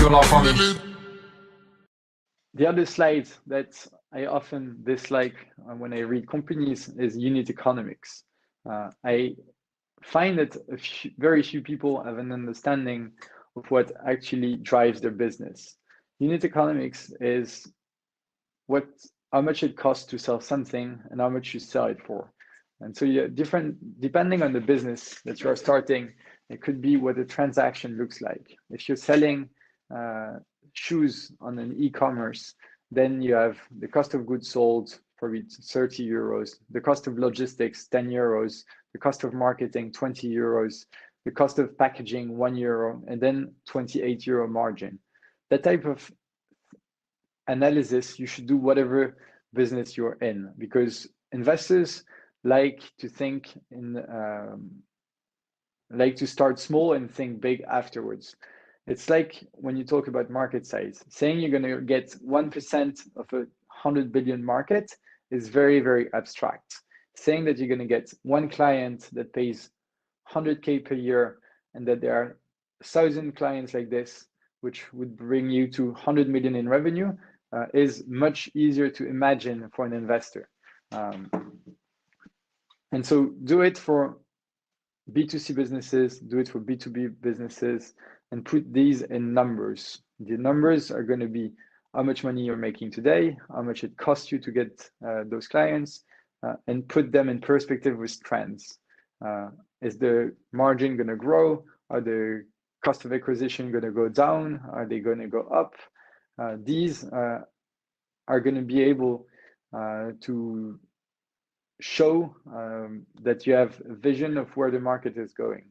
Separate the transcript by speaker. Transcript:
Speaker 1: de la famille.
Speaker 2: The other slide that I often dislike when I read companies is unit economics. I find that very few people have an understanding of what actually drives their business. Unit economics is how much it costs to sell something and how much you sell it for. And so depending on the business that you are starting, it could be what the transaction looks like. If you're selling shoes on an e-commerce, then you have the cost of goods sold, probably 30 euros, the cost of logistics, 10 euros, the cost of marketing, 20 euros, the cost of packaging, 1 euro, and then 28 euro margin. That type of analysis, you should do whatever business you're in, because investors like to think in, like to start small and think big afterwards. It's like when you talk about market size, saying you're going to get 1% of a 100 billion market is very, very abstract. Saying that you're going to get one client that pays 100K per year and that there are 1,000 clients like this, which would bring you to 100 million in revenue, is much easier to imagine for an investor. And so do it for B2C businesses, do it for B2B businesses, and put these in numbers. The numbers are going to be how much money you're making today, how much it costs you to get those clients, and put them in perspective with trends. Is the margin going to grow? Are the cost of acquisition going to go down? Are they going to go up? These are going to be able to show that you have a vision of where the market is going.